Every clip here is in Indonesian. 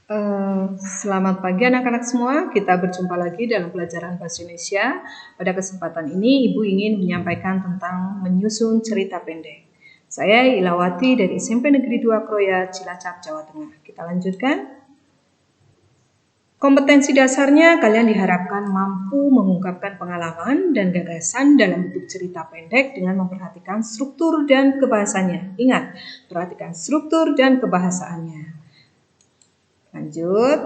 Selamat pagi anak-anak semua, kita berjumpa lagi dalam pelajaran Bahasa Indonesia. Pada kesempatan ini Ibu ingin menyampaikan tentang menyusun cerita pendek. Saya Ilawati dari SMP Negeri 2 Kroya, Cilacap, Jawa Tengah. Kita lanjutkan. Kompetensi dasarnya kalian diharapkan mampu mengungkapkan pengalaman dan gagasan dalam bentuk cerita pendek dengan memperhatikan struktur dan kebahasaannya. Ingat, perhatikan struktur dan kebahasaannya. Lanjut,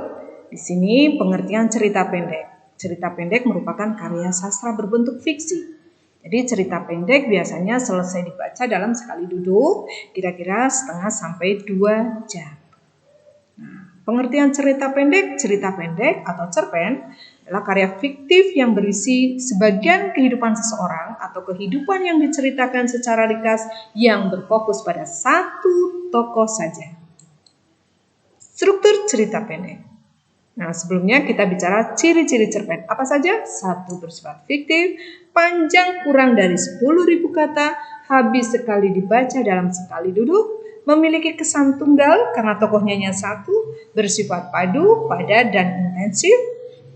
di sini pengertian cerita pendek. Cerita pendek merupakan karya sastra berbentuk fiksi. Jadi cerita pendek biasanya selesai dibaca dalam sekali duduk, kira-kira setengah sampai 2 jam. Nah, pengertian cerita pendek atau cerpen adalah karya fiktif yang berisi sebagian kehidupan seseorang atau kehidupan yang diceritakan secara ringkas yang berfokus pada satu tokoh saja. Struktur cerita pendek. Nah, sebelumnya kita bicara ciri-ciri cerpen. Apa saja? 1. Bersifat fiktif, panjang kurang dari 10.000 kata, habis sekali dibaca dalam sekali duduk, memiliki kesan tunggal karena tokohnya hanya satu, bersifat padu, padat, dan intensif.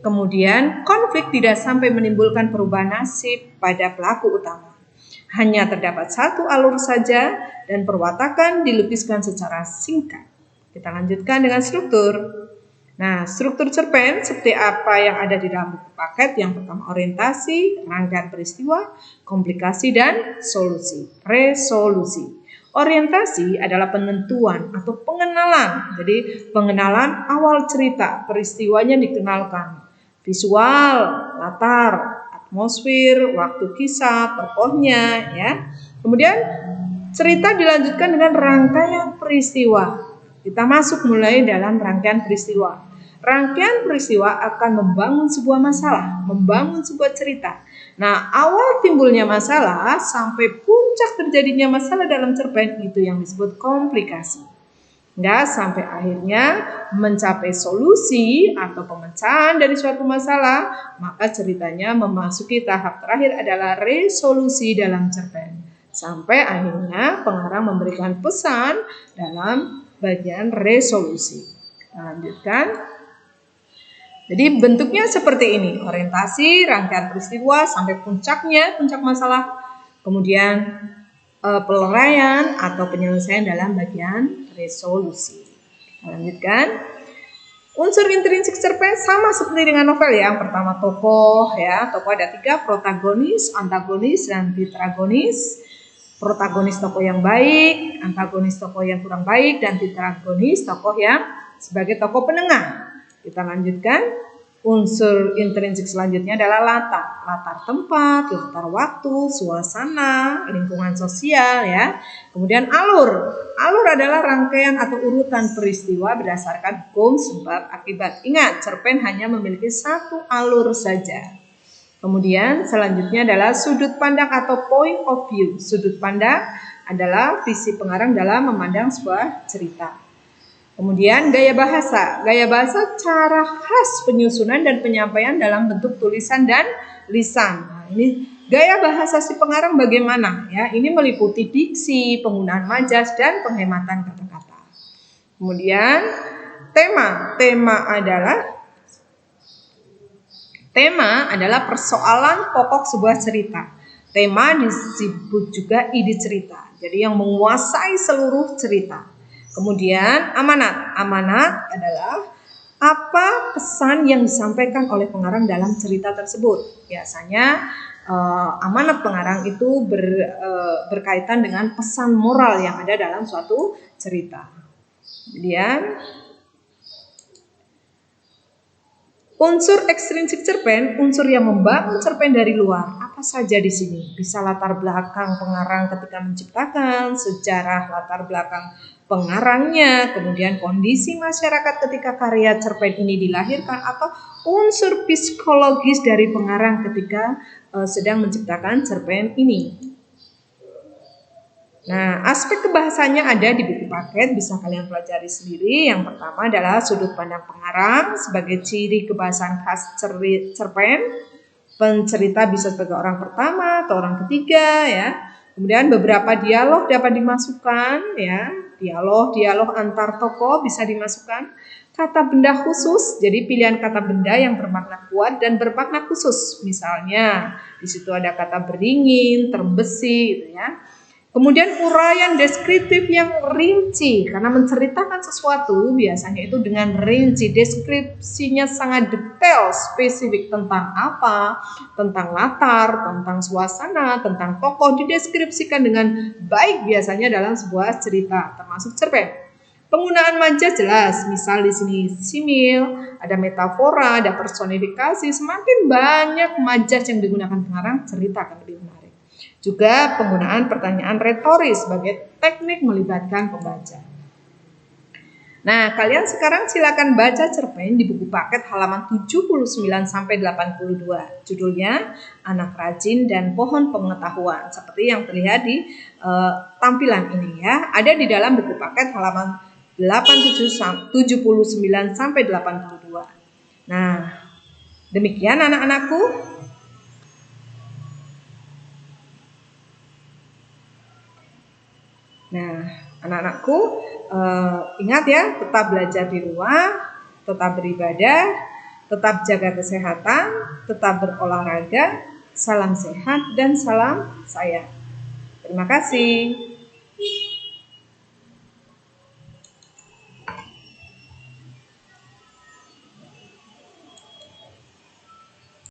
Kemudian, konflik tidak sampai menimbulkan perubahan nasib pada pelaku utama. Hanya terdapat satu alur saja dan perwatakan dilukiskan secara singkat. Kita lanjutkan dengan struktur. Nah, struktur cerpen seperti apa yang ada di dalam buku paket. Yang pertama orientasi, rangkaian peristiwa, komplikasi, dan solusi. Resolusi. Orientasi adalah penentuan atau pengenalan. Jadi pengenalan awal cerita, peristiwanya dikenalkan. Visual, latar, atmosfer, waktu kisah, tokohnya, ya. Kemudian cerita dilanjutkan dengan rangkaian peristiwa. Kita masuk mulai dalam rangkaian peristiwa. Rangkaian peristiwa akan membangun sebuah masalah, membangun sebuah cerita. Nah, awal timbulnya masalah sampai puncak terjadinya masalah dalam cerpen itu yang disebut komplikasi. Hingga sampai akhirnya mencapai solusi atau pemecahan dari suatu masalah, maka ceritanya memasuki tahap terakhir adalah resolusi dalam cerpen. Sampai akhirnya pengarang memberikan pesan dalam bagian resolusi. Lanjutkan. Jadi bentuknya seperti ini. Orientasi, rangkaian peristiwa sampai puncaknya, puncak masalah. Kemudian peleraian atau penyelesaian dalam bagian resolusi. Lanjutkan. Unsur intrinsik cerpen sama seperti dengan novel ya. Yang pertama tokoh ya. Tokoh ada 3, protagonis, antagonis, dan tetragonis. Protagonis tokoh yang baik, antagonis tokoh yang kurang baik, dan tetragonis tokoh yang sebagai tokoh penengah. Kita lanjutkan. Unsur intrinsik selanjutnya adalah latar tempat, latar waktu, suasana, lingkungan sosial ya. Kemudian alur adalah rangkaian atau urutan peristiwa berdasarkan hukum sebab akibat. Ingat, cerpen hanya memiliki satu alur saja. Kemudian selanjutnya adalah sudut pandang atau point of view. Sudut pandang adalah visi pengarang dalam memandang sebuah cerita. Kemudian gaya bahasa. Gaya bahasa cara khas penyusunan dan penyampaian dalam bentuk tulisan dan lisan. Nah, ini gaya bahasa si pengarang bagaimana ya? Ini meliputi diksi, penggunaan majas, dan penghematan kata-kata. Kemudian Tema adalah persoalan pokok sebuah cerita. Tema disebut juga ide cerita. Jadi yang menguasai seluruh cerita. Kemudian amanat adalah apa pesan yang disampaikan oleh pengarang dalam cerita tersebut. Biasanya amanat pengarang itu berkaitan dengan pesan moral yang ada dalam suatu cerita. Kemudian unsur ekstrinsik cerpen, unsur yang membangun cerpen dari luar. Apa saja di sini? Bisa latar belakang pengarang ketika menciptakan, sejarah latar belakang pengarangnya, kemudian kondisi masyarakat ketika karya cerpen ini dilahirkan, atau unsur psikologis dari pengarang ketika sedang menciptakan cerpen ini. Nah, aspek kebahasanya ada di buku paket, bisa kalian pelajari sendiri. Yang pertama adalah sudut pandang pengarang sebagai ciri kebahasaan khas cerpen. Pencerita bisa sebagai orang pertama atau orang ketiga ya. Kemudian beberapa dialog dapat dimasukkan ya. dialog antar tokoh bisa dimasukkan. Kata benda khusus, jadi pilihan kata benda yang bermakna kuat dan bermakna khusus. Misalnya, di situ ada kata beringin, terbesi, gitu ya. Kemudian uraian deskriptif yang rinci, karena menceritakan sesuatu biasanya itu dengan rinci, deskripsinya sangat detail, spesifik tentang apa, tentang latar, tentang suasana, tentang tokoh, dideskripsikan dengan baik biasanya dalam sebuah cerita, termasuk cerpen. Penggunaan majaz jelas, misal di sini simil, ada metafora, ada personifikasi, semakin banyak majaz yang digunakan pengarang, cerita akan lebih menarik. Juga penggunaan pertanyaan retoris sebagai teknik melibatkan pembaca. Nah, kalian sekarang silakan baca cerpen di buku paket halaman 79 sampai 82. Judulnya Anak Rajin dan Pohon Pengetahuan. Seperti yang terlihat di tampilan ini ya. Ada di dalam buku paket halaman 79 sampai 82. Nah, demikian anak-anakku. Nah, anak-anakku ingat ya, tetap belajar di rumah, tetap beribadah, tetap jaga kesehatan, tetap berolahraga, salam sehat dan salam sayang. Terima kasih.